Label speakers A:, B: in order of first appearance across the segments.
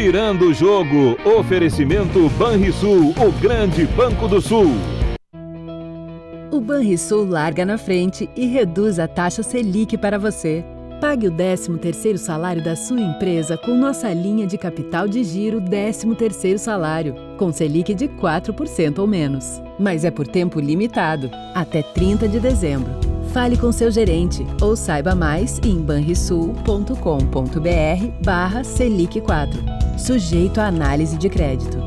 A: Virando o Jogo. Oferecimento Banrisul, o grande Banco do Sul.
B: O Banrisul larga na frente e reduz a taxa Selic para você. Pague o 13º salário da sua empresa com nossa linha de capital de giro 13º salário, com Selic de 4% ou menos. Mas é por tempo limitado, até 30 de dezembro. Fale com seu gerente ou saiba mais em banrisul.com.br/Selic4. Sujeito à análise de crédito.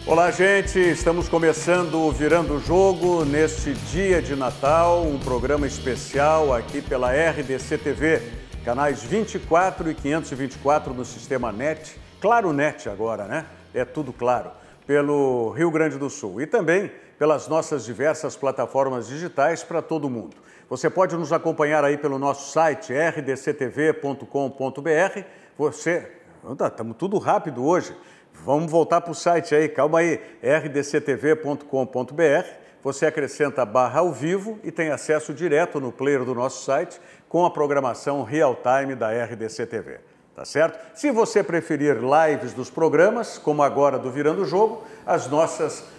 C: Olá, gente. Estamos começando o Virando o Jogo neste dia de Natal, um programa especial aqui pela RDC TV, canais 24 e 524 no Sistema NET, Claro NET agora, né? É tudo claro, pelo Rio Grande do Sul e também pelas nossas diversas plataformas digitais para todo mundo. Você pode nos acompanhar aí pelo nosso site rdctv.com.br. Estamos tudo rápido hoje. Vamos voltar para o site aí, calma aí, rdctv.com.br. Você acrescenta a barra ao vivo e tem acesso direto no player do nosso site com a programação real time da RDC TV, tá certo? Se você preferir lives dos programas, como agora do Virando o Jogo, as nossas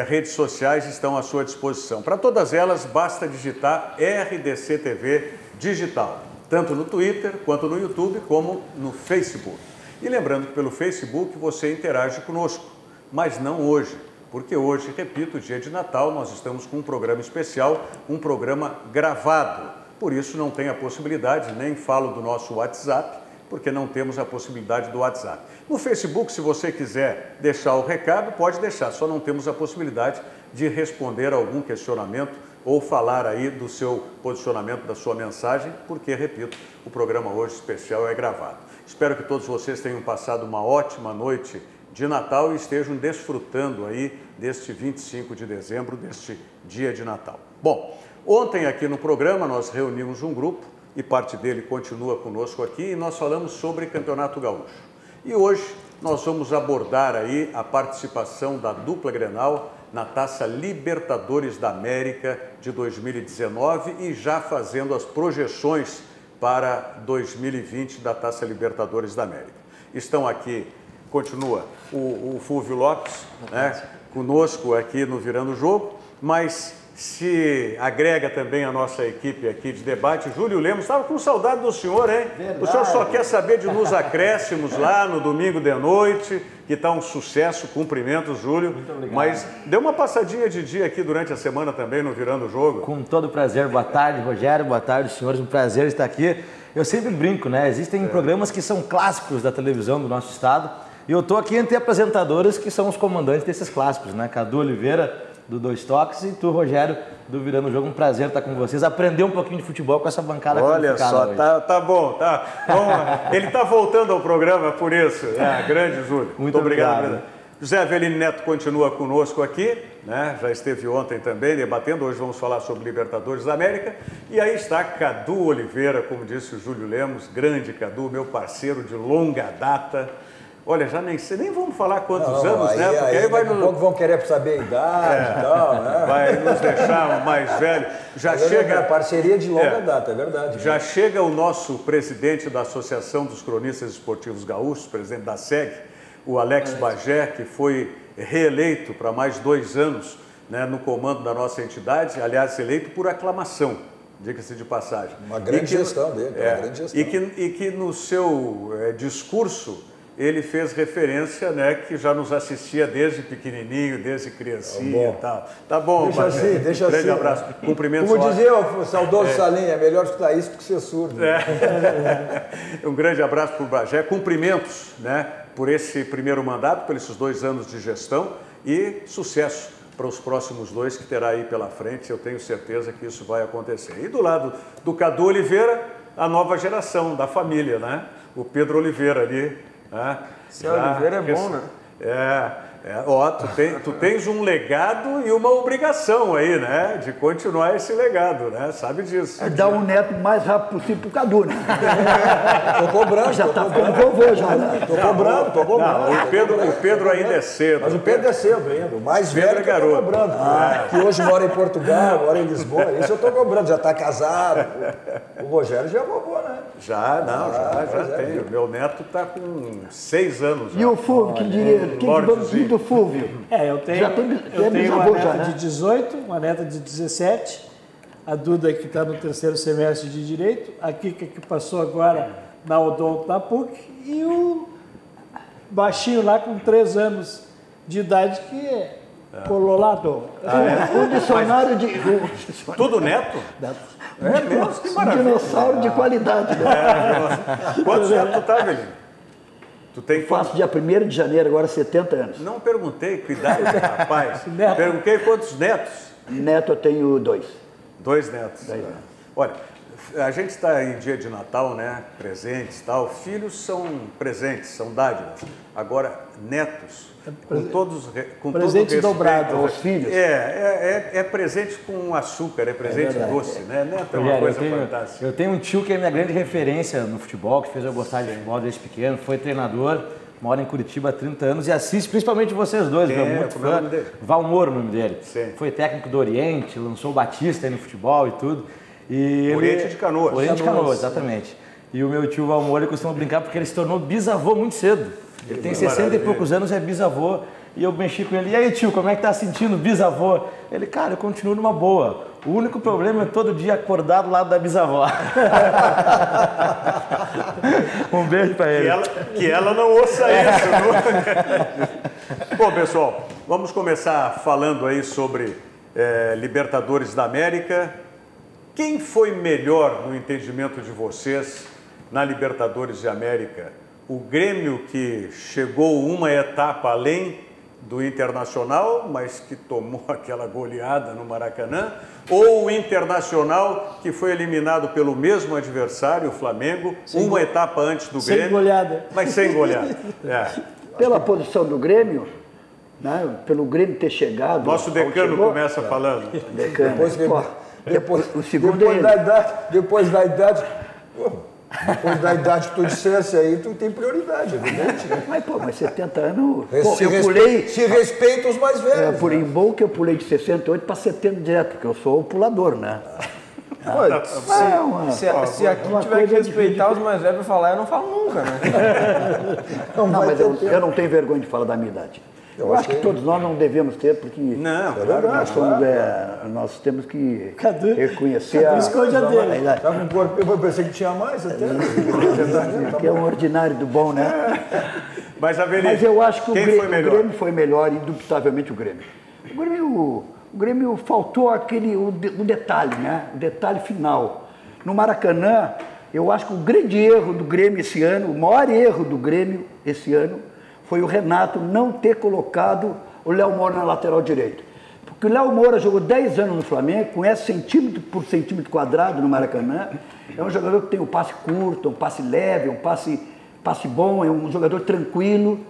C: redes sociais estão à sua disposição. Para todas elas, basta digitar RDC TV Digital, tanto no Twitter, quanto no YouTube, como no Facebook. E lembrando que pelo Facebook você interage conosco, mas não hoje, porque hoje, repito, dia de Natal, nós estamos com um programa especial, um programa gravado. Por isso não tem a possibilidade, nem falo do nosso WhatsApp, porque não temos a possibilidade do WhatsApp. No Facebook, se você quiser deixar o recado, pode deixar, só não temos a possibilidade de responder a algum questionamento ou falar aí do seu posicionamento, da sua mensagem, porque, repito, o programa hoje especial é gravado. Espero que todos vocês tenham passado uma ótima noite de Natal e estejam desfrutando aí deste 25 de dezembro, deste dia de Natal. Bom, ontem aqui no programa nós reunimos um grupo e parte dele continua conosco aqui e nós falamos sobre Campeonato Gaúcho. E hoje nós vamos abordar aí a participação da dupla Grenal na Taça Libertadores da América de 2019 e já fazendo as projeções para 2020 da Taça Libertadores da América. Estão aqui, continua o Fúvio Lopes, né, conosco aqui no Virando o Jogo, mas se agrega também a nossa equipe aqui de debate. Júlio Lemos, estava com saudade do senhor, hein? Verdade. O senhor só quer saber de nos acréscimos lá no domingo de noite, que está um sucesso, cumprimentos, Júlio.
D: Muito obrigado.
C: Mas deu uma passadinha de dia aqui durante a semana também no Virando o Jogo.
D: Com todo prazer. Boa tarde, Rogério. Boa tarde, senhores. Um prazer estar aqui. Eu sempre brinco, né? Existem programas que são clássicos da televisão do nosso estado e eu estou aqui entre apresentadores que são os comandantes desses clássicos, né? Cadu Oliveira, do Dois Toques, e tu, Rogério, do Virando o Jogo. Um prazer estar com vocês, aprender um pouquinho de futebol com essa bancada.
C: Olha só, tá bom, tá. Ele está voltando ao programa por isso. Grande, Júlio.
D: Muito obrigado.
C: José Avelino Neto continua conosco aqui, né? Já esteve ontem também debatendo, hoje vamos falar sobre Libertadores da América. E aí está Cadu Oliveira, como disse o Júlio Lemos, grande Cadu, meu parceiro de longa data. Olha, já nem sei, nem vamos falar quantos anos, né? Porque aí vai
E: pouco vão querer saber a idade e tal, né?
C: Vai nos deixar mais velho. Já chega
E: parceria de longa data, é verdade.
C: Já chega o nosso presidente da Associação dos Cronistas Esportivos Gaúchos, presidente da SEG, o Alex Bagé, que foi reeleito para mais 2 anos, né, no comando da nossa entidade, aliás, eleito por aclamação, diga-se de passagem.
E: Uma grande gestão dele, uma grande gestão.
C: E que no seu discurso ele fez referência, né, que já nos assistia desde pequenininho, desde criancinha e tal. Tá bom,
E: deixa assim.
C: Grande abraço. Cumprimentos.
E: Como dizia o saudoso Salim, é melhor escutar isso do que ser surdo.
C: Um grande abraço para o Bagé. Cumprimentos, né, por esse primeiro mandato, por esses 2 anos de gestão e sucesso para os próximos 2 que terá aí pela frente. Eu tenho certeza que isso vai acontecer. E do lado do Cadu Oliveira, a nova geração da família, né? O Pedro Oliveira ali.
D: Seu Oliveira é bom, né?
C: Tu tens um legado e uma obrigação aí, né? De continuar esse legado, né? Sabe disso.
F: É dar um neto o mais rápido possível pro Cadu, né?
E: Tô cobrando.
F: Já tá ficando vovô, já, né?
E: Tô cobrando.
C: O Pedro ainda é cedo.
E: Mas o Pedro é cedo ainda. O mais velho
C: é garoto.
E: Eu tô cobrando. Que hoje mora em Portugal, mora em Lisboa. Isso eu tô cobrando. Já tá casado. O Rogério já é vovô, né?
C: Já tem. O meu neto está com 6 anos.
F: E o Fulvio, que diria? O que vamos dizer do Fulvio?
G: Eu tenho uma neta de 18, uma neta de 17, a Duda que está no 3º semestre de Direito, a Kika que passou agora na Odonto da PUC e o baixinho lá com 3 anos de idade que colou lá do...
F: O dicionário de...
C: Tudo neto? É mesmo? Que
F: Um
C: maravilha.
F: dinossauro de qualidade.
C: Quantos anos tu tá, velhinho? Tu tem
F: Faço dia 1º de janeiro, agora 70 anos.
C: Não perguntei que idade, rapaz. Perguntei quantos netos.
F: Neto eu tenho 2.
C: 2 netos. Olha, a gente está em dia de Natal, né? Presentes e tal. Filhos são presentes, são dádivas. Agora, netos, com todos com
G: presente
C: todo
G: dobrado
F: aos filhos.
C: É presente com açúcar, é presente doce, né? Neto é uma coisa fantástica.
D: Eu tenho um tio que é minha grande referência no futebol, que fez eu gostar de futebol desde pequeno, foi treinador, mora em Curitiba há 30 anos e assiste principalmente vocês dois,
C: Quem
D: meu,
C: é?
D: muito
C: Como é o
D: fã.
C: nome dele?
D: Valmor, o nome dele.
C: Sim.
D: Foi técnico do Oriente, lançou o Batista aí no futebol e tudo. E
C: Oriente de Canoas.
D: Oriente de Canoas, exatamente. E o meu tio Valmor, ele costuma brincar porque ele se tornou bisavô muito cedo. Ele tem 60 e poucos anos, é bisavô. E eu mexi com ele. E aí, tio, como é que tá sentindo bisavô? Ele, cara, eu continuo numa boa. O único problema é todo dia acordar do lado da bisavó. Um beijo pra ele.
C: Que ela não ouça isso. Não? Bom, pessoal, vamos começar falando aí sobre Libertadores da América. Quem foi melhor no entendimento de vocês na Libertadores da América? O Grêmio que chegou uma etapa além do Internacional, mas que tomou aquela goleada no Maracanã, ou o Internacional que foi eliminado pelo mesmo adversário, o Flamengo, uma etapa antes do Grêmio.
G: Sem goleada.
C: Mas sem goleada.
F: Pela posição do Grêmio, né, pelo Grêmio ter chegado...
C: Nosso decano começa falando.
F: Decano. O segundo
E: depois da idade que tu dissesse aí, tu tem prioridade, evidente.
F: Mas 70 anos...
E: Se respeita os mais velhos.
F: Por bom que eu pulei de 68 para 70 direto, porque eu sou o pulador, né?
H: Se aqui tiver que respeitar os mais velhos pra falar, eu não falo nunca, né?
F: Não, mas eu não tenho vergonha de falar da minha idade. Eu acho que todos nós não devemos ter, porque nós temos que reconhecer a idade.
E: Tá com corpo, eu pensei que tinha mais até.
F: Que é um ordinário do bom, né?
C: Mas
F: eu acho que o Grêmio foi melhor, indubitavelmente o Grêmio. O Grêmio faltou o detalhe, né? O detalhe final. No Maracanã, eu acho que o grande erro do Grêmio esse ano, o maior erro do Grêmio esse ano, foi o Renato não ter colocado o Léo Moura na lateral direita. Porque o Léo Moura jogou 10 anos no Flamengo, conhece centímetro por centímetro quadrado no Maracanã. É um jogador que tem um passe curto, um passe leve, um passe bom, é um jogador tranquilo.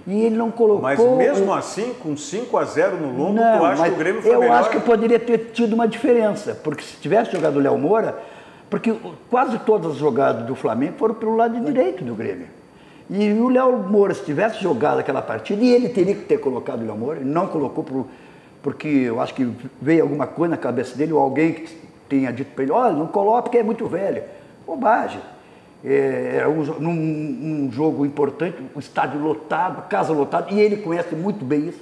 F: E ele não colocou...
C: Mas mesmo assim, com 5-0 no Lombo, tu acha que o Grêmio foi melhor?
F: Eu acho que poderia ter tido uma diferença, porque se tivesse jogado o Léo Moura, porque quase todas as jogadas do Flamengo foram pelo lado direito do Grêmio. E o Léo Moura, se tivesse jogado aquela partida, e ele teria que ter colocado o Léo Moura, ele não colocou porque eu acho que veio alguma coisa na cabeça dele, ou alguém que tenha dito para ele, olha, não coloca porque é muito velho. Bobagem. Era um jogo importante, o estádio lotado, a casa lotada, e ele conhece muito bem isso.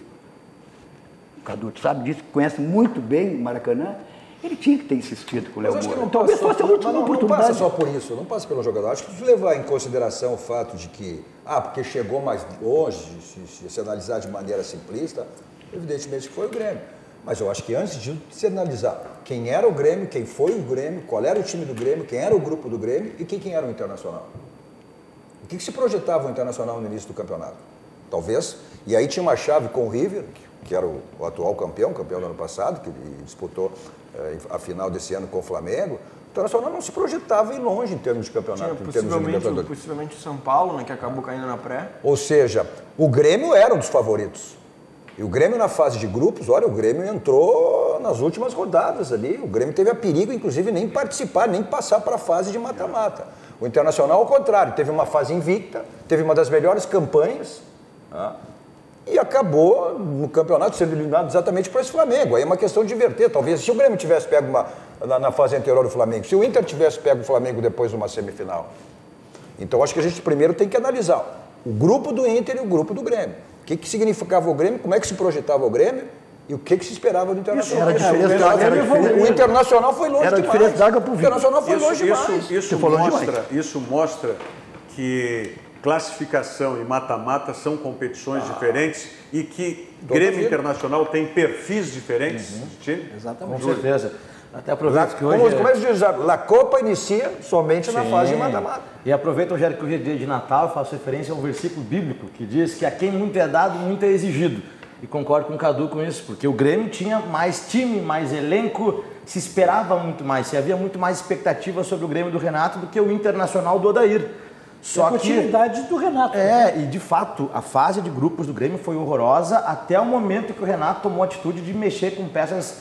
F: O Cadu sabe disso, conhece muito bem o Maracanã. Ele tinha que ter insistido com o Léo Moura. Talvez fosse a última oportunidade.
E: Não passa só por isso, não passa pelo jogador. Acho que se levar em consideração o fato de que, porque chegou mais longe, se analisar de maneira simplista, evidentemente que foi o Grêmio. Mas eu acho que antes de se analisar quem era o Grêmio, quem foi o Grêmio, qual era o time do Grêmio, quem era o grupo do Grêmio e quem era o Internacional. O que se projetava o Internacional no início do campeonato? Talvez, e aí tinha uma chave com o River, que era o atual campeão do ano passado, que disputou a final desse ano com o Flamengo. O Internacional não se projetava ir longe em termos de campeonato, em termos de Libertadores.
H: Possivelmente o São Paulo, né, que acabou caindo na pré.
E: Ou seja, o Grêmio era um dos favoritos. E o Grêmio na fase de grupos, olha, o Grêmio entrou nas últimas rodadas ali. O Grêmio teve a perigo, inclusive, nem participar, nem passar para a fase de mata-mata. O Internacional, ao contrário, teve uma fase invicta, teve uma das melhores campanhas, e acabou no campeonato sendo eliminado exatamente por esse Flamengo. Aí é uma questão de inverter. Talvez se o Grêmio tivesse pego na fase anterior do Flamengo, se o Inter tivesse pego o Flamengo depois de uma semifinal. Então acho que a gente primeiro tem que analisar o grupo do Inter e o grupo do Grêmio. O que significava o Grêmio, como é que se projetava o Grêmio e o que se esperava do Internacional. O Internacional foi longe
F: demais. Era diferença d'água pro vinho.
E: O Internacional foi longe demais.
C: Isso mostra que classificação e mata-mata são competições diferentes e que Grêmio e Internacional têm perfis diferentes de time.
D: Exatamente. Com certeza. Até aproveito que hoje...
E: Como é que diz? A Copa inicia somente na fase de mata-mata.
D: E aproveito, Rogério, que hoje é dia de Natal, eu faço referência a um versículo bíblico que diz que a quem muito é dado, muito é exigido. E concordo com o Cadu com isso, porque o Grêmio tinha mais time, mais elenco, se esperava muito mais, se havia muito mais expectativa sobre o Grêmio do Renato do que o Internacional do Odair.
G: Só a continuidade do Renato.
D: E de fato, a fase de grupos do Grêmio foi horrorosa até o momento que o Renato tomou a atitude de mexer com peças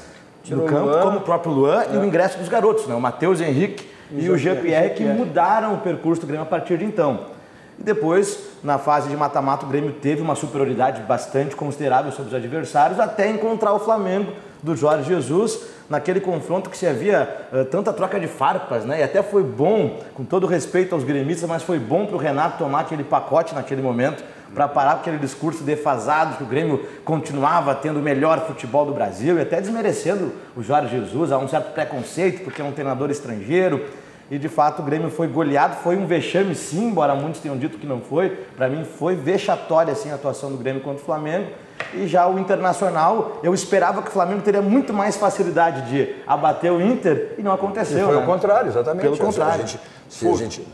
D: no campo, como o próprio Luan e o ingresso dos garotos, né? O Matheus Henrique e o Jean-Pierre, que mudaram o percurso do Grêmio a partir de então. E depois, na fase de mata-mata, o Grêmio teve uma superioridade bastante considerável sobre os adversários, até encontrar o Flamengo do Jorge Jesus, naquele confronto que se havia tanta troca de farpas, né? E até foi bom, com todo respeito aos gremistas, mas foi bom para o Renato tomar aquele pacote naquele momento, para parar com aquele discurso defasado que o Grêmio continuava tendo o melhor futebol do Brasil e até desmerecendo o Jorge Jesus, há um certo preconceito porque é um treinador estrangeiro. E de fato o Grêmio foi goleado, foi um vexame sim, embora muitos tenham dito que não foi. Para mim foi vexatória assim, a atuação do Grêmio contra o Flamengo. E já o Internacional, eu esperava que o Flamengo teria muito mais facilidade de abater o Inter e não aconteceu.
E: E foi o contrário, exatamente.
D: Pelo contrário.
E: Se a gente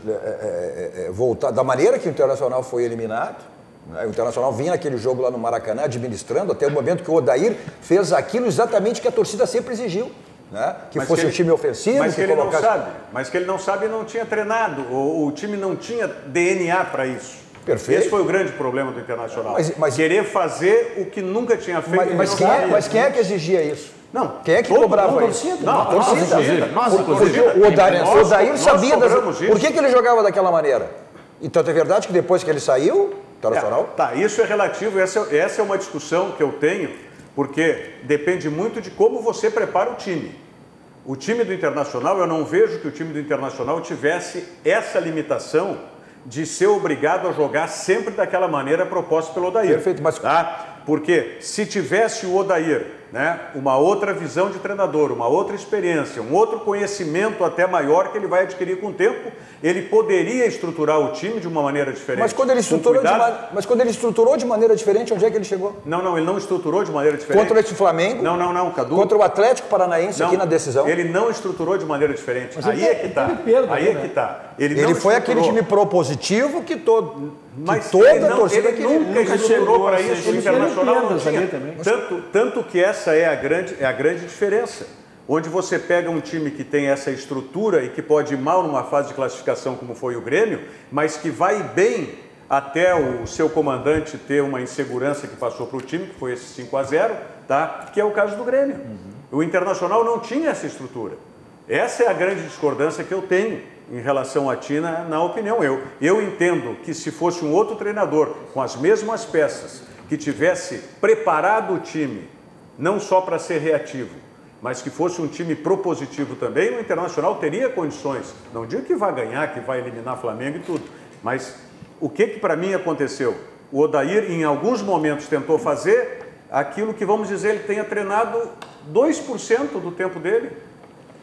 E: voltar da maneira que o Internacional foi eliminado, né, o Internacional vinha naquele jogo lá no Maracanã administrando até o momento que o Odair fez aquilo exatamente que a torcida sempre exigiu. Né? Que mas fosse um time ofensivo.
C: Mas que ele não sabe. Mas que ele não sabe e não tinha treinado. O time não tinha DNA para isso.
E: Perfeito.
C: Esse foi o grande problema do Internacional. Mas querer fazer o que nunca tinha feito.
E: Mas quem é que exigia isso?
C: Não.
E: Quem é que cobrava isso?
C: Não, a torcida.
E: Porque o Odair sabia. Por que ele jogava daquela maneira? Então é verdade que depois que ele saiu, Internacional...
C: Tá, isso é relativo. Essa é uma discussão que eu tenho, porque depende muito de como você prepara o time. O time do Internacional, eu não vejo que o time do Internacional tivesse essa limitação de ser obrigado a jogar sempre daquela maneira proposta pelo Odair.
E: Perfeito, mas...
C: Porque se tivesse o Odair, né, uma outra visão de treinador, uma outra experiência, um outro conhecimento até maior que ele vai adquirir com o tempo, ele poderia estruturar o time de uma maneira diferente.
E: Mas quando ele estruturou de maneira diferente, onde é que ele chegou?
C: Não, ele não estruturou de maneira diferente.
E: Contra esse Flamengo?
C: Não, Cadu.
E: Contra o Atlético Paranaense aqui na decisão?
C: Ele não estruturou de maneira diferente.
G: Mas aí é que tá.
E: Ele foi aquele time propositivo que toda a torcida
C: queria. Ele nunca estruturou para isso. O Internacional não tinha. Tanto que essa é a grande diferença. Onde você pega um time que tem essa estrutura e que pode ir mal numa fase de classificação como foi o Grêmio, mas que vai bem até o seu comandante ter uma insegurança que passou para o time, que foi esse 5-0, tá? Que é o caso do Grêmio. O Internacional não tinha essa estrutura. Essa é a grande discordância que eu tenho em relação à Tina, na opinião. Eu entendo que se fosse um outro treinador com as mesmas peças, que tivesse preparado o time, não só para ser reativo, mas que fosse um time propositivo também, o Internacional teria condições. Não digo que vai ganhar, que vai eliminar Flamengo e tudo, mas o que para mim aconteceu? O Odair, em alguns momentos, tentou fazer aquilo que, vamos dizer, ele tenha treinado 2% do tempo dele.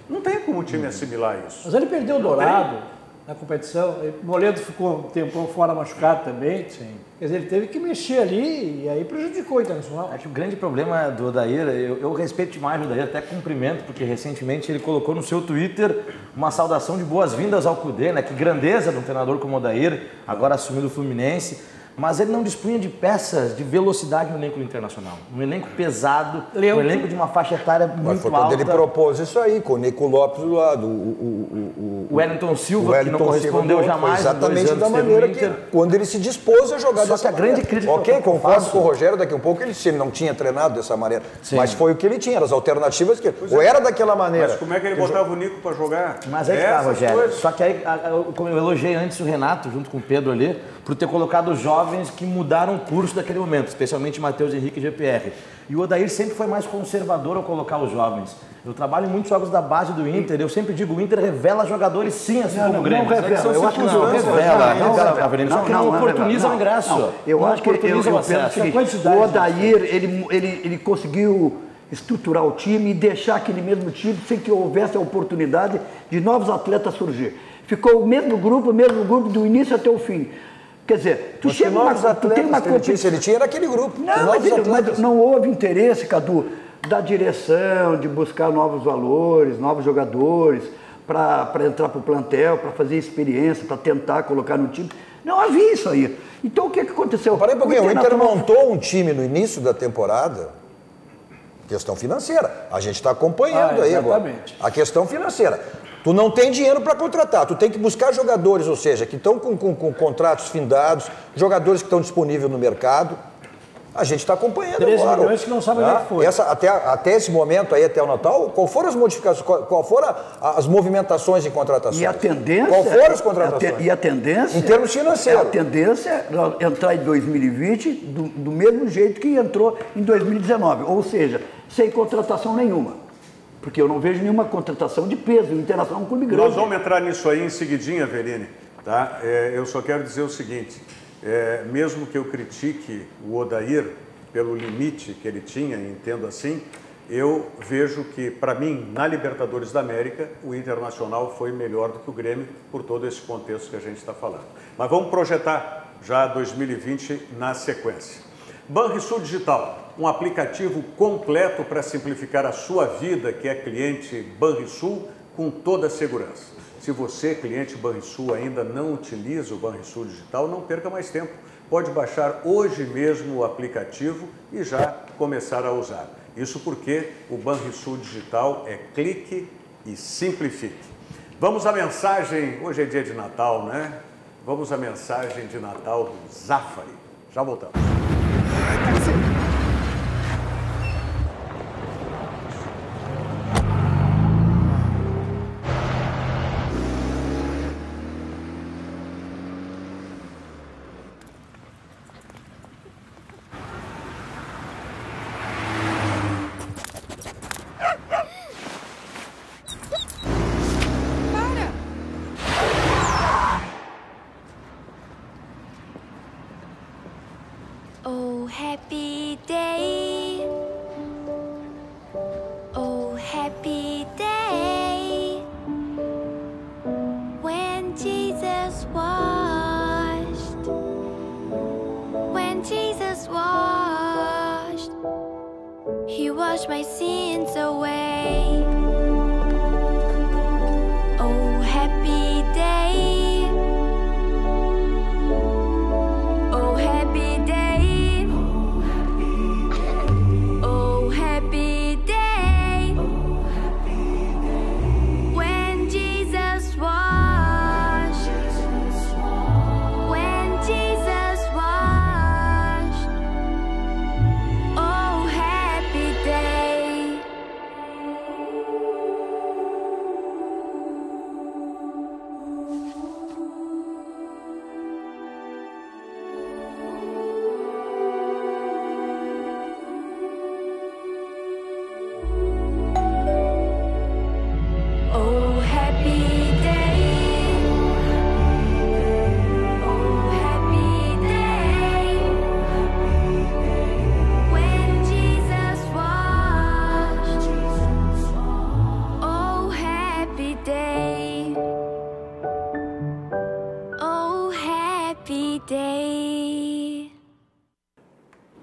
C: Não tem como o time assimilar isso.
G: Mas ele perdeu o Dourado na competição. O Moledo ficou um tempão fora machucado também. Sim. Quer dizer, ele teve que mexer ali e aí prejudicou o Internacional.
D: Acho que o grande problema do Odair, eu respeito demais o Odair, até cumprimento, porque recentemente ele colocou no seu Twitter uma saudação de boas-vindas ao Cudê, né? Que grandeza de um treinador como o Odair, agora assumindo o Fluminense. Mas ele não dispunha de peças de velocidade no elenco do Internacional. Um elenco pesado, um elenco de uma faixa etária muito alta. Mas foi quando
E: ele propôs isso aí, com o Nico Lopes do lado.
D: O Wellington Silva, que não correspondeu jamais.
E: Exatamente da maneira que, quando ele se dispôs a jogar dessa maneira.
D: Grande crítica.
E: Ok, concordo com o Rogério, daqui a um pouco se ele não tinha treinado dessa maneira. Sim. Mas foi o que ele tinha, eram as alternativas que... Ou era daquela maneira.
C: Mas como é que ele botava o Nico para jogar?
D: Mas aí que tá, Rogério. Só que aí, como eu elogiei antes o Renato, junto com o Pedro ali, por ter colocado jovens que mudaram o curso daquele momento, especialmente Matheus Henrique e GPR. E o Odair sempre foi mais conservador ao colocar os jovens. Eu trabalho em muitos jogos da base do Inter, eu sempre digo, o Inter revela jogadores sim, assim como o Grêmio.
F: Não revela, eu acho que não
D: revela. Não oportuniza o ingresso.
F: Eu acho que o Odair, ele conseguiu estruturar o time e deixar aquele mesmo time sem que houvesse a oportunidade de novos atletas surgir. Ficou o mesmo grupo do início até o fim. Quer dizer, tu chega
E: tu tem uma competição. Ele tinha era aquele grupo.
F: Não, mas não houve interesse, Cadu, da direção de buscar novos valores, novos jogadores para entrar para o plantel, para fazer experiência, para tentar colocar no time. Não havia isso aí. Então o que aconteceu?
E: Parei um pouquinho, o Inter montou um time no início da temporada, questão financeira. A gente está acompanhando aí agora. A questão financeira. Tu não tem dinheiro para contratar, tu tem que buscar jogadores, ou seja, que estão com contratos findados, jogadores que estão disponíveis no mercado. A gente está acompanhando
G: 13
E: agora.
G: milhões que não sabem onde foi.
E: Até esse momento aí, até o Natal, qual foram as modificações, qual foram as movimentações em contratações?
F: E a tendência...
E: Qual foram as contratações?
F: E a tendência...
E: Em termos financeiros.
F: A tendência é entrar em 2020 do mesmo jeito que entrou em 2019, ou seja, sem contratação nenhuma. Porque eu não vejo nenhuma contratação de peso. O Internacional é um clube grande.
C: Nós vamos entrar nisso aí em seguidinha, Verini. Tá? Eu só quero dizer o seguinte, mesmo que eu critique o Odair pelo limite que ele tinha, entendo assim, eu vejo que, para mim, na Libertadores da América, o Internacional foi melhor do que o Grêmio por todo esse contexto que a gente está falando. Mas vamos projetar já 2020 na sequência. Banrisul Digital, um aplicativo completo para simplificar a sua vida, que é cliente Banrisul, com toda a segurança. Se você, cliente Banrisul, ainda não utiliza o Banrisul Digital, não perca mais tempo. Pode baixar hoje mesmo o aplicativo e já começar a usar. Isso porque o Banrisul Digital é clique e simplifique. Vamos à mensagem, hoje é dia de Natal, né? Vamos à mensagem de Natal do Zafari. Já voltamos.
I: Oh, happy day. Oh, happy day. When Jesus washed. When Jesus washed. He washed my sins away. Oh, happy day. Oh, happy day.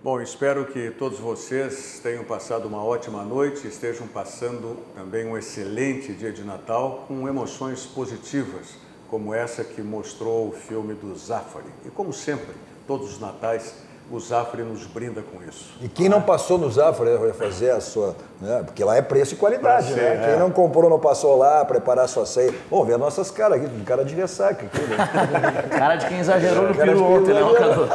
C: Bom, espero que todos vocês tenham passado uma ótima noite, estejam passando também um excelente dia de Natal com emoções positivas, como essa que mostrou o filme do Zafari. E como sempre, todos os natais, o Zafari nos brinda com isso.
E: E quem não passou no Zafari vai fazer a sua... Né? Porque lá é preço e qualidade, né? Quem não comprou, não passou lá, preparar a sua ceia. Bom, vê as nossas caras aqui, cara de ressaca aqui, né?
D: Cara de quem exagerou no peru ontem, né, Cadu?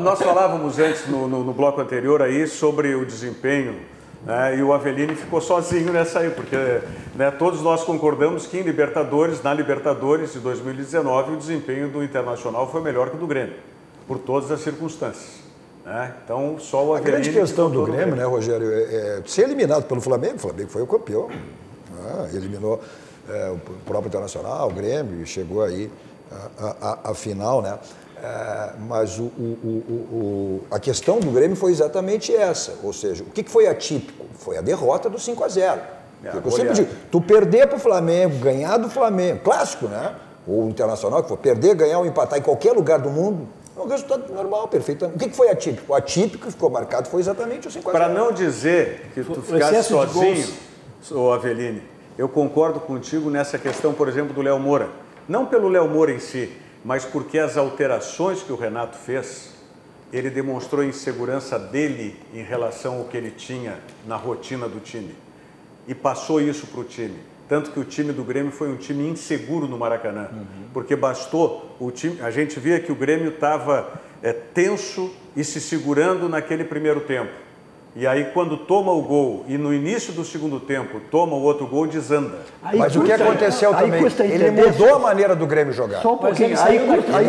C: Nós falávamos antes, no bloco anterior aí, sobre o desempenho E o Avelini ficou sozinho nessa aí, porque todos nós concordamos que na Libertadores de 2019, o desempenho do Internacional foi melhor que o do Grêmio, por todas as circunstâncias. Então, só o Avelini...
E: A grande questão do Grêmio, né, Rogério, é ser eliminado pelo Flamengo. O Flamengo foi o campeão. Eliminou o próprio Internacional, o Grêmio, chegou aí à final, né? Mas a questão do Grêmio foi exatamente essa. Ou seja, o que foi atípico? Foi a derrota do 5-0. Eu sempre digo, tu perder para o Flamengo, ganhar do Flamengo, clássico, né? Ou Internacional, que for perder, ganhar ou empatar em qualquer lugar do mundo, é um resultado normal, perfeito. O que foi atípico? O atípico que ficou marcado foi exatamente o 5-0.
C: Para não dizer que tu ficasse sozinho, ô Avelini, eu concordo contigo nessa questão, por exemplo, do Léo Moura. Não pelo Léo Moura em si, mas porque as alterações que o Renato fez, ele demonstrou insegurança dele em relação ao que ele tinha na rotina do time. E passou isso para o time. Tanto que o time do Grêmio foi um time inseguro no Maracanã. Porque bastou o time... A gente via que o Grêmio estava tenso e se segurando naquele primeiro tempo. E aí, quando toma o gol e no início do segundo tempo toma o outro gol, desanda.
E: Mas o que aconteceu também? Ele mudou a maneira do Grêmio jogar.
F: Só um pouquinho.
E: Ele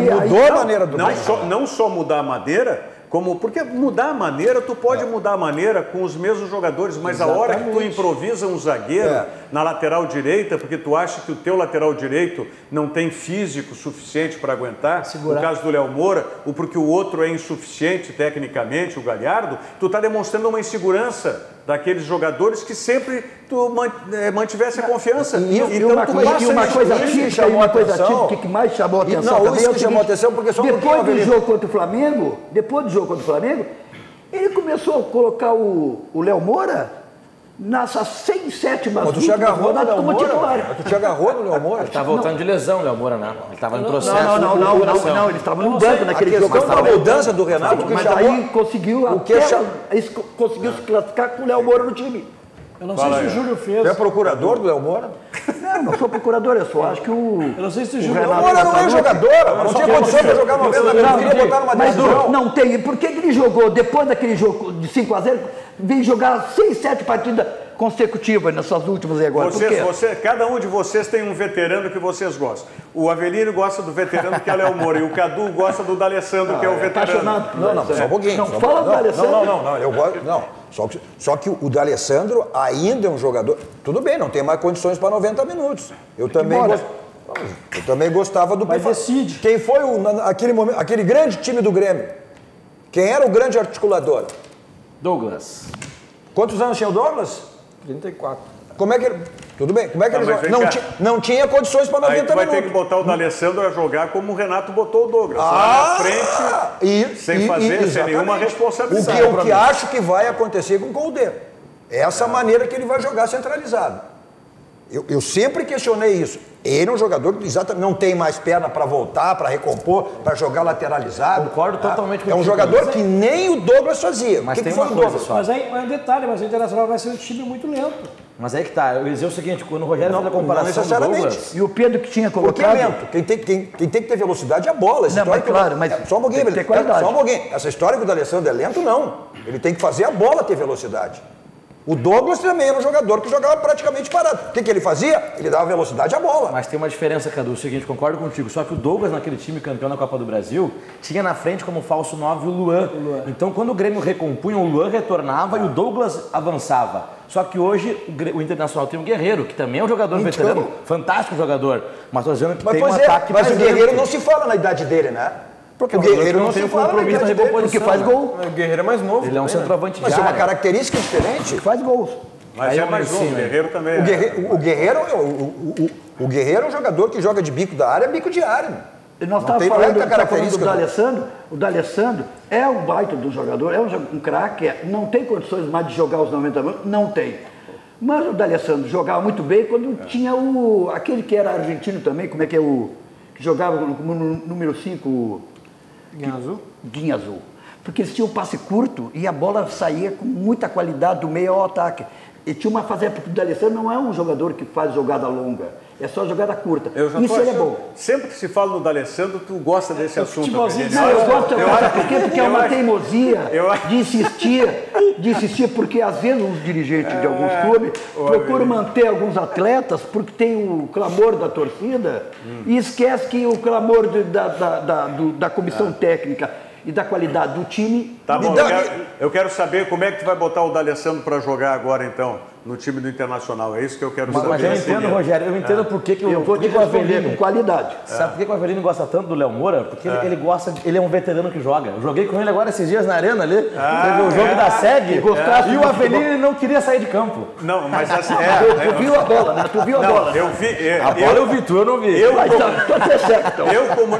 E: mudou a maneira do Grêmio jogar.
C: Não só mudar a maneira, porque mudar a maneira, tu pode mudar a maneira com os mesmos jogadores, mas a hora que tu improvisa um zagueiro na lateral direita, porque tu acha que o teu lateral direito não tem físico suficiente para aguentar, no caso do Léo Moura, ou porque o outro é insuficiente tecnicamente, o Galhardo, tu está demonstrando uma insegurança daqueles jogadores que sempre tu mantivesse a confiança.
F: E uma coisa típica que mais chamou a atenção.
E: Não, isso que chamou a atenção, porque só
F: depois do jogo contra o Flamengo, ele começou a colocar o Léo Moura nessas 6, 7
E: tu te agarrou no Léo Moura? Tu te agarrou no Léo Moura?
D: Ele estava voltando de lesão, o Léo Moura, né? Ele estava em processo.
F: Não, ele estava no banco naquele jogo.
E: A mudança do Renato,
F: mas aí conseguiu se classificar com o Léo Moura no time.
G: Eu não sei se o Júlio fez.
E: Você é procurador do Léo Moura?
F: Não sou procurador, eu só acho que
G: Eu não sei se o Júlio...
E: Léo Moura não é jogador, não tinha condição para jogar 90 minutos, queria botar numa decisão.
F: Não tem, por que ele jogou, depois daquele jogo de 5-0, veio jogar 6, 7 partidas consecutivas nessas últimas aí agora?
C: Cada um de vocês tem um veterano que vocês gostam. O Avelino gosta do veterano que é o Léo Moura e o Cadu gosta do D'Alessandro, que é o veterano.
E: Não, só um pouquinho.
F: Não, fala do D'Alessandro.
E: Não, eu gosto... Não. Só que o D'Alessandro ainda é um jogador... Tudo bem, não tem mais condições para 90 minutos. Eu também gostava do...
G: Mas decide.
E: Quem foi aquele grande time do Grêmio? Quem era o grande articulador?
D: Douglas.
E: Quantos anos tinha o Douglas?
H: 34.
E: Como é que ele... Tudo bem, como é que ele joga? Não tinha condições para 90 minutos.
C: Aí tu vai ter que botar o D'Alessandro a jogar como o Renato botou o Douglas. Lá na frente, sem nenhuma responsabilidade.
E: O que acho que vai acontecer com o Coudet. É essa maneira que ele vai jogar centralizado. Eu sempre questionei isso. Ele é um jogador que exatamente não tem mais perna para voltar, para recompor, para jogar lateralizado.
D: Concordo totalmente com
E: É um jogador que nem o Douglas fazia.
D: Mas
E: que
D: tem
E: foi
D: uma
E: o
D: coisa
E: Douglas?
D: só.
G: Mas aí, o Internacional vai ser um time muito lento.
D: Mas aí que tá, eu ia dizer o seguinte, quando o Rogério fez a comparação do Douglas...
F: E o Pedro que tinha
E: Porque é
F: colocado...
E: lento. Quem tem que ter velocidade é a bola.
F: Não, mas claro, mas
E: só um pouquinho,
F: tem que ter qualidade.
E: Só um pouquinho. Essa história que o D'Alessandro é lento, não. Ele tem que fazer a bola ter velocidade. O Douglas também era um jogador que jogava praticamente parado. O que ele fazia? Ele dava velocidade à bola.
D: Mas tem uma diferença, Cadu, o seguinte, concordo contigo, só que o Douglas, naquele time campeão da Copa do Brasil, tinha na frente como falso 9 o Luan. Então, quando o Grêmio recompunha, o Luan retornava e o Douglas avançava. Só que hoje o Internacional tem o Guerreiro, que também é um jogador veterano, fantástico jogador, mas tô dizendo que tem um ataque
E: mais. Mas o Guerreiro não se fala na idade dele, né?
D: Porque o Guerreiro não tem o compromisso na recomposição.
F: Porque faz gol.
H: O Guerreiro é mais novo.
D: Ele é um centroavante de área.
E: Mas é uma característica diferente.
F: Faz gols.
C: Mas é mais um, o Guerreiro também.
E: O Guerreiro é um jogador que joga de bico da área, bico de área.
F: Nós estávamos falando do D'Alessandro. O D'Alessandro é um baita do jogador, é um craque, não tem condições mais de jogar os 90 minutos, não tem. Mas o D'Alessandro jogava muito bem quando tinha aquele que era argentino também, como é que é que jogava como número 5, Guinha Azul. Porque eles tinham um passe curto e a bola saía com muita qualidade do meio ao ataque. E tinha uma fase, porque o D'Alessandro não é um jogador que faz jogada longa, é só jogada curta. Isso ele é bom.
C: Sempre que se fala no D'Alessandro, tu gosta desse assunto.
F: Não, eu gosto, sabe por quê? Porque é uma teimosia de insistir, porque às vezes os dirigentes de alguns clubes procuram manter alguns atletas porque tem o clamor da torcida e esquece que o clamor da comissão técnica e da qualidade do time...
C: Tá bom, eu quero saber como é que tu vai botar o D'Alessandro para jogar agora, então, no time do Internacional. É isso que eu quero saber.
D: Mas eu entendo, Rogério, eu entendo por que
F: eu vou te responder com qualidade.
D: Sabe por que o Avelino gosta tanto do Léo Moura? Porque ele é um veterano que joga. Eu joguei com ele agora esses dias na arena ali, teve o jogo da SEG, e o Avelino não queria sair de campo.
C: Não, mas assim...
F: Tu viu a bola, né? Tu viu a bola.
C: Eu vi...
D: A bola eu vi, tu eu não vi.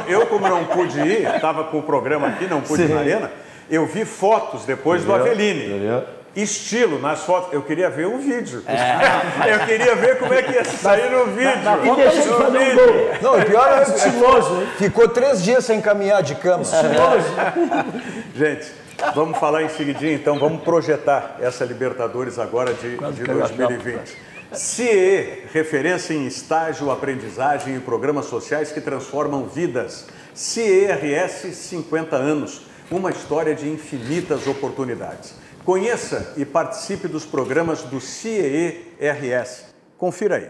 C: Eu, como não pude ir, estava com o programa aqui, não pude ir na arena, eu vi fotos depois do Avelini. Estilo nas fotos. Eu queria ver o vídeo. Eu queria ver como é que ia sair no vídeo.
F: E deixa ele fazer um gol.
E: Não, o pior é estiloso. Ficou 3 dias sem caminhar de cama.
C: Gente, vamos falar em seguidinho, então vamos projetar essa Libertadores agora de 2020. CIE, referência em estágio, aprendizagem e programas sociais que transformam vidas. CIE-RS, 50 anos. Uma história de infinitas oportunidades. Conheça e participe dos programas do CIE-RS. Confira aí.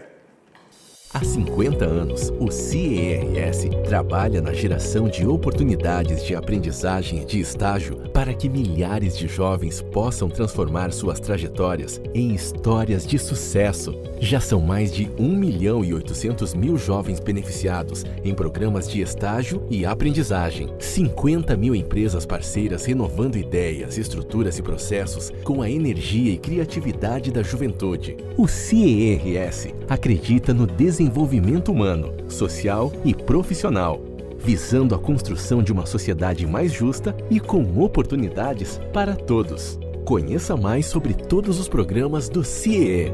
J: Há 50 anos, o CIE-RS trabalha na geração de oportunidades de aprendizagem e de estágio para que milhares de jovens possam transformar suas trajetórias em histórias de sucesso. Já são mais de 1.800.000 jovens beneficiados em programas de estágio e aprendizagem. 50 mil empresas parceiras renovando ideias, estruturas e processos com a energia e criatividade da juventude. O CIE-RS acredita no desenvolvimento humano, social e profissional, visando a construção de uma sociedade mais justa e com oportunidades para todos. Conheça mais sobre todos os programas do CIE.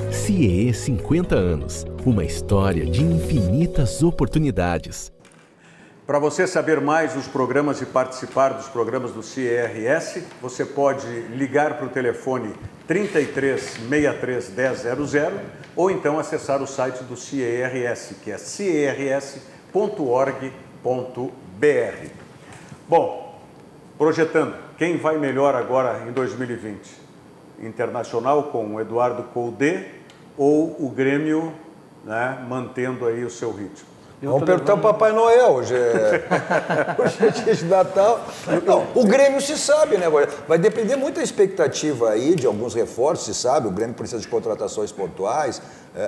J: CIE 50 anos, uma história de infinitas oportunidades.
C: Para você saber mais dos programas e participar dos programas do CIE-RS, você pode ligar para o telefone 33 63 1000 ou então acessar o site do CIE-RS, que é ciers.org.br. Bom, projetando, quem vai melhor agora em 2020? Internacional com o Eduardo Coudet ou o Grêmio, né, mantendo aí o seu ritmo?
E: Vamos perguntar o Papai Noel, hoje é dia de Natal. Não, o Grêmio se sabe, né? Vai depender muito da expectativa aí de alguns reforços, se sabe, o Grêmio precisa de contratações pontuais,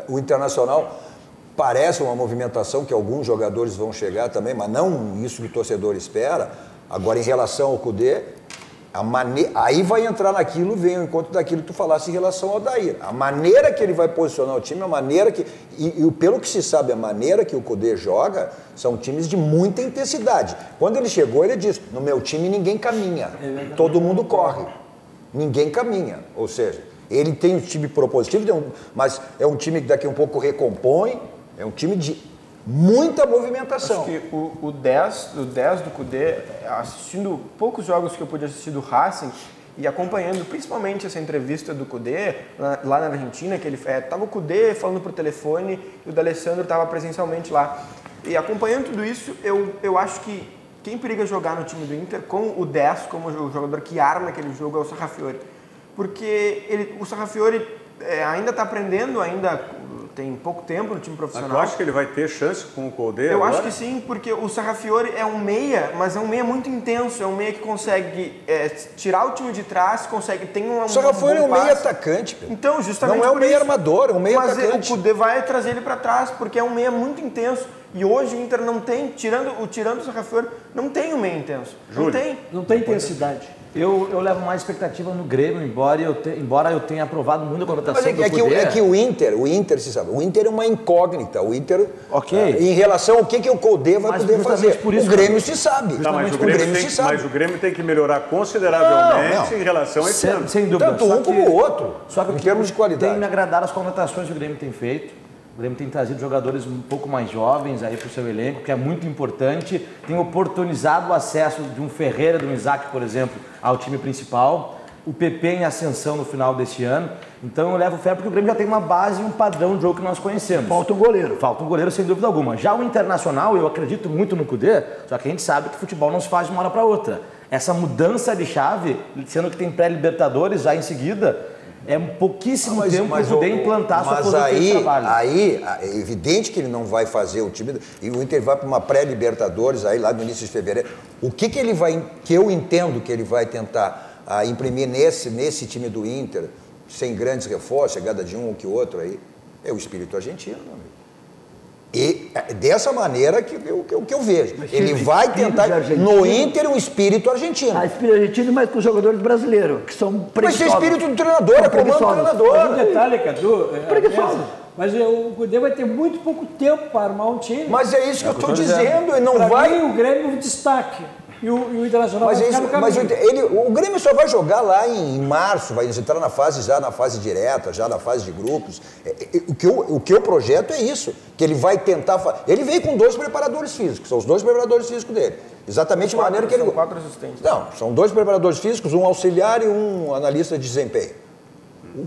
E: o Internacional parece uma movimentação que alguns jogadores vão chegar também, mas não isso que o torcedor espera. Agora, em relação ao Coudet, aí vai entrar naquilo, vem ao encontro daquilo que tu falasse em relação ao Odair. A maneira que ele vai posicionar o time, a maneira que... E pelo que se sabe, a maneira que o Coudet joga, são times de muita intensidade. Quando ele chegou, ele disse, no meu time ninguém caminha, todo mundo corre. Ninguém caminha. Ou seja, ele tem um time propositivo, mas é um time que daqui a um pouco recompõe, é um time de muita movimentação.
H: Acho que o 10 do Coudet, assistindo poucos jogos que eu pude assistir do Racing e acompanhando principalmente essa entrevista do Coudet lá na Argentina, que ele estava o Coudet falando por telefone e o D'Alessandro estava presencialmente lá. E acompanhando tudo isso, eu acho que quem periga jogar no time do Inter com o 10 como o jogador que arma aquele jogo é o Sarrafiori. Porque o Sarrafiori ainda está aprendendo, ainda tem pouco tempo no time profissional.
C: Eu acho que ele vai ter chance com o Coudet
H: Eu
C: agora?
H: acho que sim, porque o Sarrafiori é um meia, mas é um meia muito intenso, é um meia que consegue tirar o time de trás, tem um...
E: O Sarrafiori é um meia atacante, Pedro.
H: Então, justamente
E: não é um meia armador, é um meia atacante.
H: Mas o Coudet vai trazer ele para trás, porque é um meia muito intenso. E hoje o Inter não tem, tirando o Sarrafiori, não tem um meia intenso.
C: Júlio.
G: Não tem intensidade.
D: Eu levo mais expectativa no Grêmio, embora eu tenha aprovado muito a contratação do Coudet.
E: É que o Inter, se sabe, o Inter é uma incógnita. O Inter, em relação ao que o Coudet vai poder fazer. O Grêmio se sabe.
C: Mas o Grêmio tem que melhorar consideravelmente em relação a esse ano.
D: Sem dúvida.
E: Tanto um como o outro,
D: só que
E: em termos de qualidade.
D: Tem me agradado as contratações que o Grêmio tem feito. O Grêmio tem trazido jogadores um pouco mais jovens aí para o seu elenco, que é muito importante. Tem oportunizado o acesso de um Ferreira, de um Isaac, por exemplo, ao time principal. o PP em ascensão no final deste ano. Então eu levo fé porque o Grêmio já tem uma base e um padrão de jogo que nós conhecemos.
F: Falta um goleiro.
D: Falta um goleiro, sem dúvida alguma. Já o Internacional, eu acredito muito no Cudê, só que a gente sabe que futebol não se faz de uma hora para outra. Essa mudança de chave, sendo que tem pré-Libertadores já em seguida, é pouquíssimo tempo para o Cudê implantar sua filosofia de trabalho.
E: Aí é evidente que ele não vai fazer o time... E o Inter vai para uma pré-Libertadores aí lá no início de fevereiro. O que ele vai... Que eu entendo que ele vai tentar imprimir nesse time do Inter, sem grandes reforços, chegada de um ou que outro aí, é o espírito argentino, meu amigo. E dessa maneira que eu vejo. Ele vai tentar, no Inter, o espírito argentino.
F: Espírito argentino, mas com os jogadores brasileiros, que são preguiçosos.
E: Mas é espírito do treinador, é comando do treinador.
G: Mas um detalhe, Cadu, mas o Cudê vai ter muito pouco tempo para armar um time.
E: Mas é isso que eu estou dizendo, ele não
G: pra
E: vai...
G: mim, o Grêmio destaque. E o Internacional
E: mas
G: vai ficar no caminho.
E: o Grêmio só vai jogar lá em março, vai entrar na fase direta, já na fase de grupos. O que eu projeto é isso, que ele vai tentar... Ele veio com 2 preparadores físicos, são os 2 preparadores físicos dele. Exatamente a maneira que ele...
H: São 4 assistentes.
E: Não, são 2 preparadores físicos, um auxiliar e um analista de desempenho.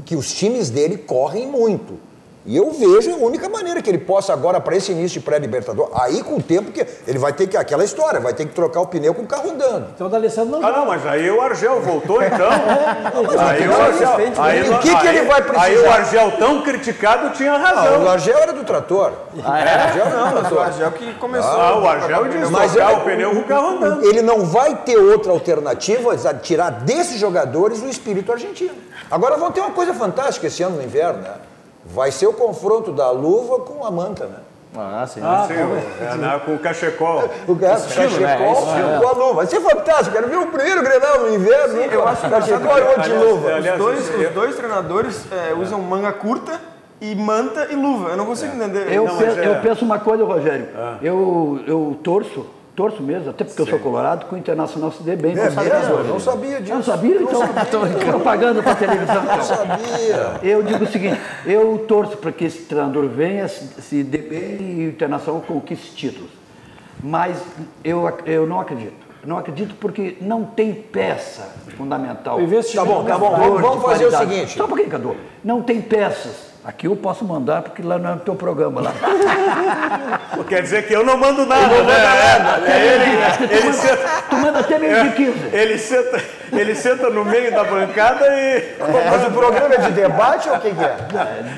E: Que os times dele correm muito. E eu vejo a única maneira que ele possa agora, para esse início de pré-libertador, aí com o tempo que ele vai ter que, aquela história, vai ter que trocar o pneu com o carro andando.
G: Então o D'Alessandro não...
C: não, mas aí o Argel voltou então. Aí o
E: Argel... O que ele vai precisar?
C: Aí o Argel, tão criticado, tinha razão.
E: O Argel era do trator.
H: O Argel não, mas o Argel que começou.
C: O Argel disse trocar o pneu com o carro andando.
E: Ele não vai ter outra alternativa a tirar desses jogadores o espírito argentino. Agora vão ter uma coisa fantástica esse ano no inverno, né? Vai ser o confronto da luva com a manta, né?
C: Sim, com o cachecol.
E: O cachecol com a luva. Vai ser fantástico. Quero ver o primeiro Grenal no inverno.
H: Sim, eu acho que o cachecol e o de luva. Os dois treinadores usam manga curta e manta e luva. Eu não consigo entender.
F: Eu penso uma coisa, Rogério. Eu torço mesmo, até porque eu sou colorado, que o Internacional se dê bem.
E: Não sabia disso.
F: Não sabia? Então, propaganda para televisão.
E: Não sabia.
F: Eu digo o seguinte, eu torço para que esse treinador venha, se dê bem e o Internacional conquiste títulos. Mas eu não acredito. Não acredito porque não tem peça fundamental.
E: Tá bom. Vamos fazer o seguinte.
F: Só um pouquinho, Cadu. Não tem peças. Aqui eu posso mandar, porque lá não é o teu programa lá.
C: Quer dizer que eu não mando nada, né?
F: Tu manda até meio de 15.
C: Ele senta no meio da bancada e...
E: Mas o programa é de debate ou o que é?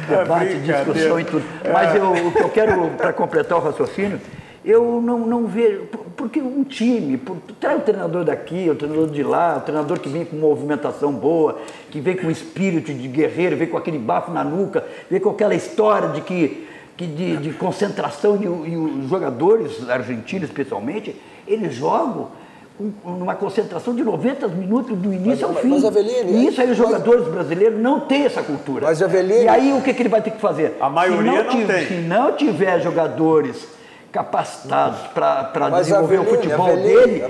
F: Debate, discussão e tudo. Mas o que eu quero, para completar o raciocínio, eu não vejo, porque um time, traz o treinador daqui, o treinador de lá, o treinador que vem com movimentação boa, que vem com espírito de guerreiro, vem com aquele bafo na nuca, vem com aquela história de concentração, e os jogadores argentinos especialmente, eles jogam numa concentração de 90 minutos do início ao fim.
E: Mas, Avelline,
F: e isso aí os jogadores brasileiros não têm essa cultura.
E: Mas, Avelline,
F: e aí o que ele vai ter que fazer?
C: A maioria não tem.
F: Se não tiver jogadores capacitados para desenvolver o futebol dele,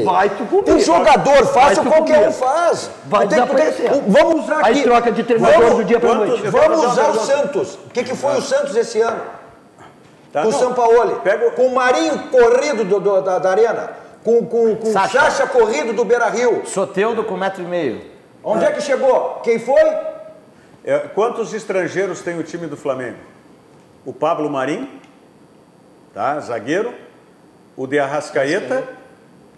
F: vai sucumbir.
E: O jogador faz o que qualquer um faz.
F: Vai desaparecer.
E: Vamos usar aqui.
F: Aí troca de treinador do dia para a noite.
E: Vamos usar o Santos. O que foi o Santos esse ano? Com o Sampaoli. Com o Marinho corrido da Arena. Com o Sacha corrido do Beira-Rio.
D: Soteldo com 1,5 m.
E: Onde é que chegou? Quem foi?
C: Quantos estrangeiros tem o time do Flamengo? O Pablo Marinho, tá? Zagueiro. O de Arrascaeta.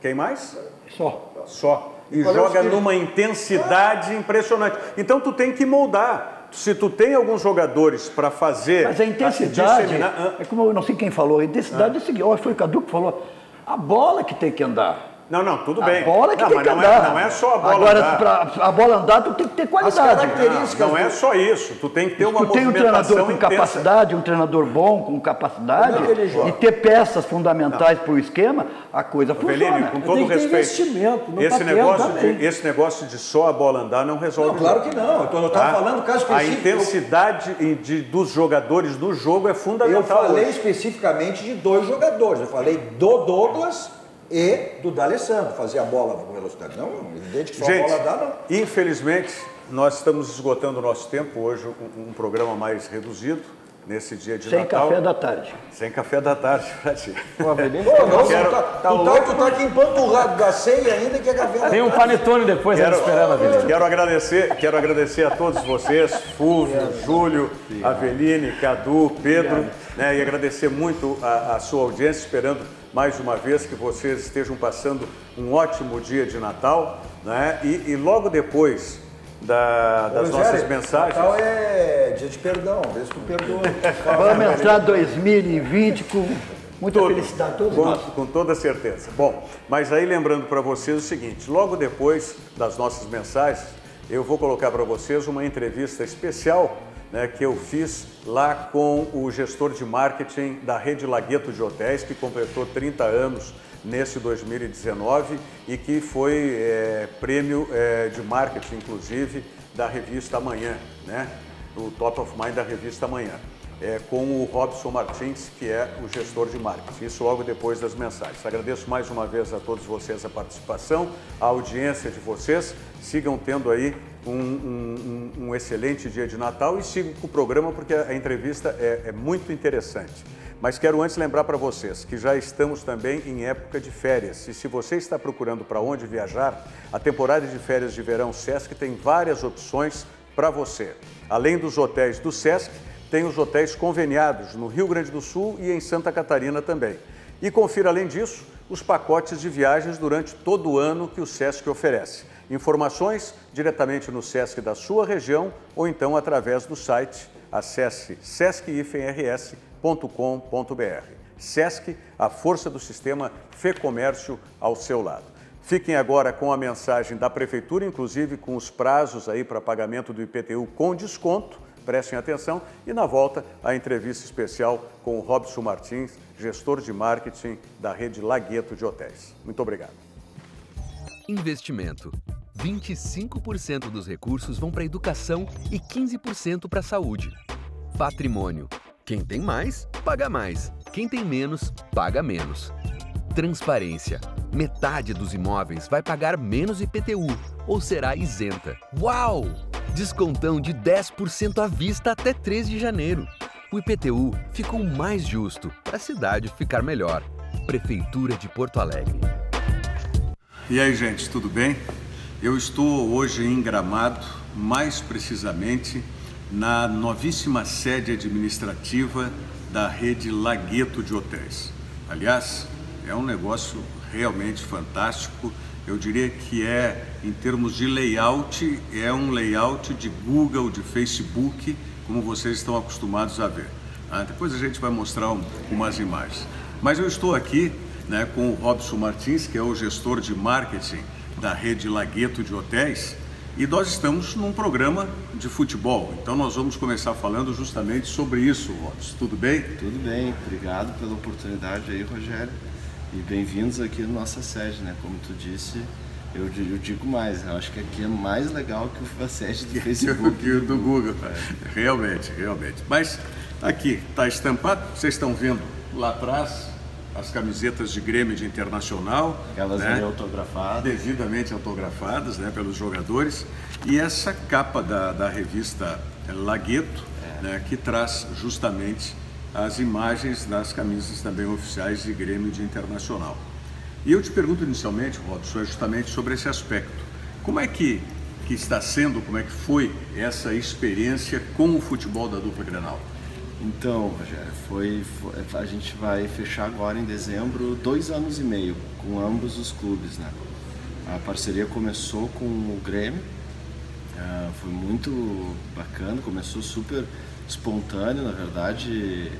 C: Quem mais? Só. E joga numa intensidade impressionante. Então tu tem que moldar. Se tu tem alguns jogadores para fazer...
F: Mas a intensidade, é como eu não sei quem falou, a intensidade é o seguinte, foi o Cadu que falou, a bola que tem que andar.
C: Não, tudo bem.
F: A bola que tem que andar.
C: Não é só a bola
F: agora,
C: andar.
F: Para a bola andar, tu tem que ter qualidade.
C: As características não é só isso. Tu tem que ter uma movimentação
F: intensa. Tu tem um treinador com
C: intensa.
F: Capacidade, um treinador bom, com capacidade, e ter peças fundamentais para o esquema, a coisa funciona.
C: Avelline, com todo respeito, esse negócio de só a bola andar não resolve.
E: Não, claro que não. Eu estava falando do caso específico.
C: A intensidade dos jogadores no jogo é fundamental.
E: Eu falei especificamente de 2 jogadores. Eu falei do Douglas e do D'Alessandro, fazer a bola com velocidade. Não, evidente que só a bola dá, não.
C: Infelizmente, nós estamos esgotando o nosso tempo. Hoje um programa mais reduzido, nesse dia de
F: Sem
C: Natal.
F: Sem café da tarde.
C: Sem café da tarde, pra ti.
H: Pô, Avelino,
E: tu tá aqui empanturrado da ceia ainda que é café da tarde.
D: Tem um panetone depois esperando, Avelino.
C: Quero agradecer a todos vocês, Fulvio, Júlio, Aveline, Cadu, Pedro, né, e agradecer muito a sua audiência, esperando mais uma vez que vocês estejam passando um ótimo dia de Natal, né, e logo depois das nossas mensagens.
E: Natal é dia de perdão, vez que perdoa.
F: Vamos entrar 2020 com muita felicidade, todos nós.
C: Com toda certeza. Bom, mas aí lembrando para vocês o seguinte, logo depois das nossas mensagens, eu vou colocar para vocês uma entrevista especial, né, que eu fiz lá com o gestor de marketing da Rede Lagueto de Hotéis, que completou 30 anos nesse 2019 e que foi prêmio de marketing, inclusive, da revista Amanhã, né? O Top of Mind da revista Amanhã, com o Robson Martins, que é o gestor de marketing. Isso logo depois das mensagens. Agradeço mais uma vez a todos vocês a participação, a audiência de vocês. Sigam tendo aí um excelente dia de Natal e sigam com o programa porque a entrevista é muito interessante. Mas quero antes lembrar para vocês que já estamos também em época de férias. E se você está procurando para onde viajar, a temporada de férias de verão Sesc tem várias opções para você. Além dos hotéis do Sesc, tem os hotéis conveniados no Rio Grande do Sul e em Santa Catarina também. E confira, além disso, os pacotes de viagens durante todo o ano que o Sesc oferece. Informações diretamente no Sesc da sua região ou então através do site. Acesse sesc-rs.com.br. Sesc, a força do sistema Fê Comércio ao seu lado. Fiquem agora com a mensagem da Prefeitura, inclusive com os prazos aí para pagamento do IPTU com desconto. Prestem atenção e na volta a entrevista especial com o Robson Martins, gestor de marketing da Rede Lagueto de Hotéis. Muito obrigado.
J: Investimento. 25% dos recursos vão para a educação e 15% para a saúde. Patrimônio. Quem tem mais, paga mais. Quem tem menos, paga menos. Transparência. Metade dos imóveis vai pagar menos IPTU ou será isenta. Uau! Descontão de 10% à vista até 3 de janeiro. O IPTU ficou mais justo para a cidade ficar melhor. Prefeitura de Porto Alegre.
C: E aí, gente, tudo bem? Eu estou hoje em Gramado, mais precisamente na novíssima sede administrativa da Rede Lagueto de Hotéis. Aliás, é um negócio realmente fantástico. Eu diria que em termos de layout, é um layout de Google, de Facebook, como vocês estão acostumados a ver. Depois a gente vai mostrar umas imagens. Mas eu estou aqui, né, com o Robson Martins, que é o gestor de marketing da Rede Lagueto de Hotéis, e nós estamos num programa de futebol. Então nós vamos começar falando justamente sobre isso, Robson. Tudo bem?
K: Tudo bem, obrigado pela oportunidade aí, Rogério. E bem-vindos aqui na nossa sede, né? Como tu disse, eu digo mais, eu acho que aqui é mais legal que a sede do Facebook.
C: Que o do Google, realmente. Mas aqui está estampado, vocês estão vendo lá atrás as camisetas de Grêmio de Internacional.
K: Aquelas, né, autografadas.
C: Devidamente autografadas, né, pelos jogadores. E essa capa da revista Lagueto, né, que traz justamente as imagens das camisas também oficiais de Grêmio de Internacional. E eu te pergunto inicialmente, Robson, justamente sobre esse aspecto. Como é que está sendo, como é que foi essa experiência com o futebol da dupla Grenal?
K: Então, Rogério, a gente vai fechar agora em dezembro 2 anos e meio com ambos os clubes, né? A parceria começou com o Grêmio, foi muito bacana, começou super espontâneo, na verdade.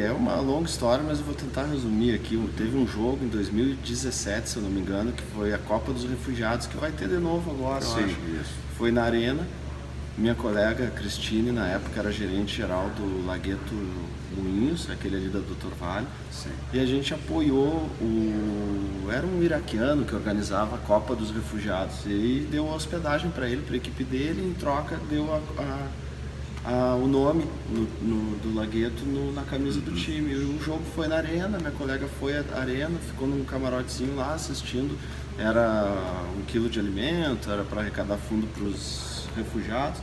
K: É uma longa história, mas eu vou tentar resumir aqui. Teve um jogo em 2017, se eu não me engano, que foi a Copa dos Refugiados, que vai ter de novo agora, eu acho.
C: Isso.
K: Foi na Arena. Minha colega Cristine, na época, era gerente geral do Lagueto Moinhos, aquele ali da Dr. Vale.
C: Sim.
K: E a gente apoiou era um iraquiano que organizava a Copa dos Refugiados. E deu hospedagem para ele, para a equipe dele, e em troca deu o nome do Lagueto na camisa do time. E o jogo foi na Arena, minha colega foi à Arena, ficou num camarotezinho lá assistindo. Era 1 quilo de alimento, era para arrecadar fundo para os refugiados.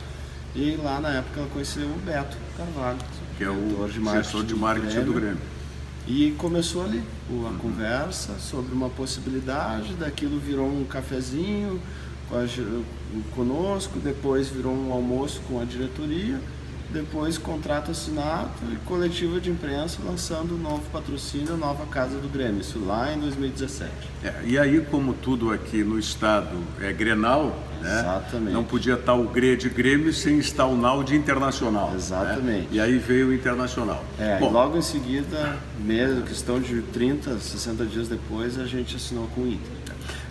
K: E lá na época ela conheceu o Beto Carvalho,
C: que é o gestor de marketing do Grêmio.
K: E começou ali a conversa sobre uma possibilidade, daquilo virou um cafezinho conosco, depois virou um almoço com a diretoria, depois contrato assinado e coletiva de imprensa lançando um novo patrocínio, nova casa do Grêmio, isso lá em 2017.
C: E aí, como tudo aqui no estado é Grenal, né?
K: Exatamente.
C: Não podia estar o Grê de Grêmio sem estar o Nau de Internacional.
K: Exatamente.
C: Né? E aí veio o Internacional.
K: Bom, logo em seguida, mesmo questão de 30, 60 dias depois, a gente assinou com o Inter.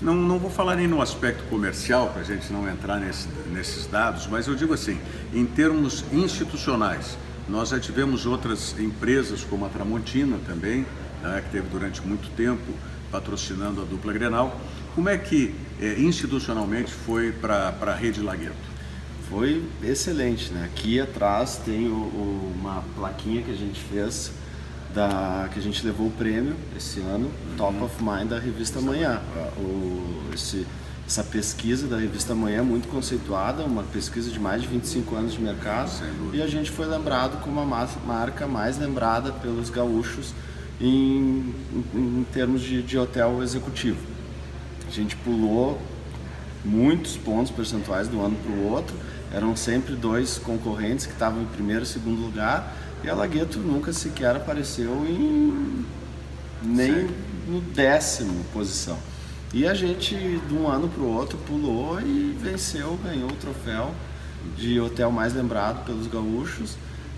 C: Não vou falar nem no aspecto comercial, para a gente não entrar nesses dados, mas eu digo assim, em termos institucionais, nós já tivemos outras empresas, como a Tramontina também, né, que teve durante muito tempo patrocinando a dupla Grenal. Como é que institucionalmente foi para a Rede Lagueto?
K: Foi excelente, né? Aqui atrás tem uma plaquinha que a gente fez, que a gente levou o prêmio esse ano, Top of Mind da revista Manhã. Essa pesquisa da revista Manhã é muito conceituada, uma pesquisa de mais de 25 anos de mercado, e a gente foi lembrado como a marca mais lembrada pelos gaúchos em termos de hotel executivo. A gente pulou muitos pontos percentuais de um ano para o outro, eram sempre dois concorrentes que estavam em primeiro e segundo lugar, e a Lagueto nunca sequer apareceu nem no 10ª posição. E a gente, de um ano para o outro, pulou e venceu, ganhou o troféu de hotel mais lembrado pelos gaúchos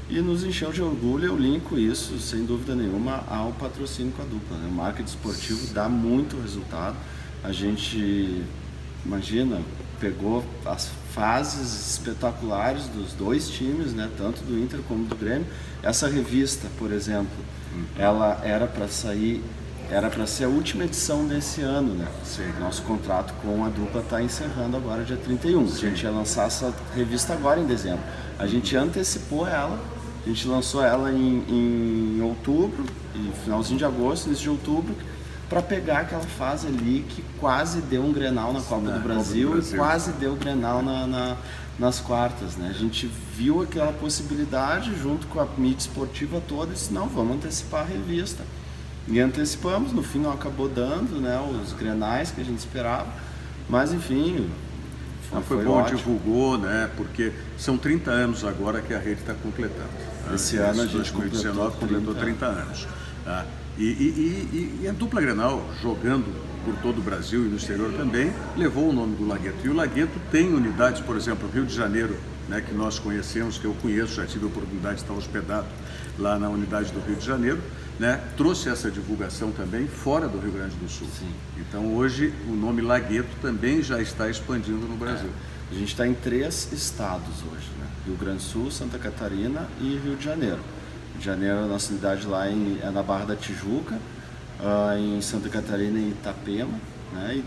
K: e nos encheu de orgulho. Eu linko isso, sem dúvida nenhuma, ao patrocínio com a dupla, né? O marketing esportivo dá muito resultado. A gente, imagina, pegou as fases espetaculares dos dois times, né? Tanto do Inter como do Grêmio. Essa revista, por exemplo, ela era para ser a última edição desse ano, né? Sim. Nosso contrato com a dupla está encerrando agora dia 31. Sim. A gente ia lançar essa revista agora em dezembro. A gente antecipou ela, a gente lançou ela em outubro, finalzinho de agosto, início de outubro, para pegar aquela fase ali que quase deu um Grenal na Copa do Brasil e quase deu Grenal nas quartas, né? A gente viu aquela possibilidade junto com a mídia esportiva toda e disse, não, vamos antecipar a revista. E antecipamos, no fim não acabou dando, né, os Grenais que a gente esperava, mas enfim...
C: Foi bom, ótimo. Divulgou, né, porque são 30 anos agora que a rede está completando.
K: Esse ano a gente
C: 2019 completou 30 anos. Tá? E a dupla Grenal, jogando por todo o Brasil e no exterior também, levou o nome do Lagueto. E o Lagueto tem unidades, por exemplo, Rio de Janeiro, né, que nós conhecemos, que eu conheço, já tive a oportunidade de estar hospedado lá na unidade do Rio de Janeiro, né, trouxe essa divulgação também fora do Rio Grande do Sul. Sim. Então hoje o nome Lagueto também já está expandindo no Brasil.
K: A gente está em 3 estados hoje, né? Rio Grande do Sul, Santa Catarina e Rio de Janeiro. Rio de Janeiro, a nossa unidade lá é na Barra da Tijuca, em Santa Catarina em Itapema, né? E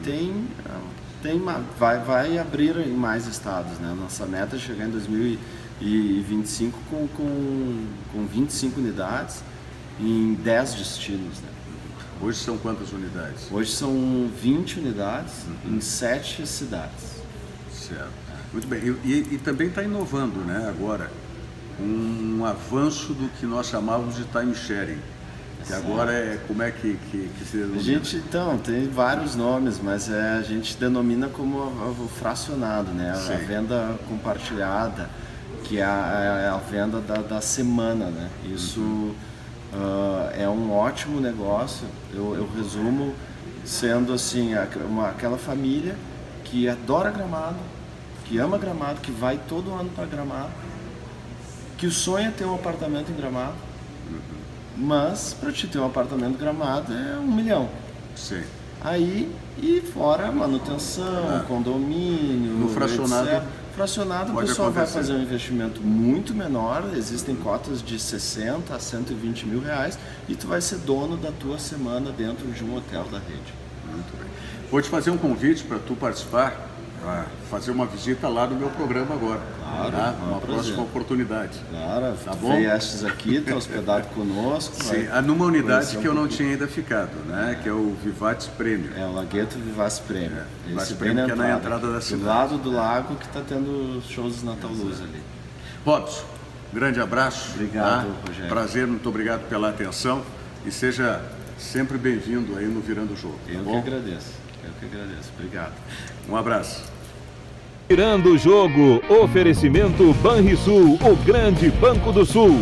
K: vai abrir em mais estados, né? Nossa meta é chegar em 2025 com 25 unidades em 10 destinos, né?
C: Hoje são quantas unidades?
K: Hoje são 20 unidades em 7 cidades.
C: Certo. Muito bem. E também está inovando, né, agora, um avanço do que nós chamávamos de time sharing. Que agora é, como é que se denomina?
K: A gente, então, tem vários nomes, mas a gente denomina como o fracionado, né? A venda compartilhada, que é a venda da semana, né? Isso é um ótimo negócio. Eu resumo sendo assim, aquela família que adora Gramado, que ama Gramado, que vai todo ano para Gramado, que sonha ter um apartamento em Gramado, mas para te ter um apartamento em Gramado é 1 milhão.
C: Sim.
K: Aí, e fora manutenção, condomínio,
C: no fracionado,
K: etc. Fracionado, o pessoal vai fazer um investimento muito menor, existem cotas de 60 a 120 mil reais e tu vai ser dono da tua semana dentro de um hotel da rede.
C: Muito bem. Vou te fazer um convite para tu participar, fazer uma visita lá no meu programa agora.
K: Claro,
C: tá? Uma próxima oportunidade.
K: Claro,
C: tá bom?
K: Viestes aqui, está hospedado conosco.
C: Sim, numa unidade que eu não tinha ainda ficado, né? Que é o Vivates Premium.
K: É o Lagueto Vivace Premium.
C: Vivace Premium, que é na entrada da cidade.
K: Do lado do lago que está tendo shows de Natal Luz ali.
C: Robson, grande abraço.
K: Obrigado, Rogério.
C: Prazer, muito obrigado pela atenção e seja sempre bem-vindo aí no Virando o Jogo. Tá
K: Eu
C: bom?
K: que agradeço. Obrigado.
C: Um abraço.
A: Virando o Jogo, oferecimento Banrisul, o grande Banco do Sul.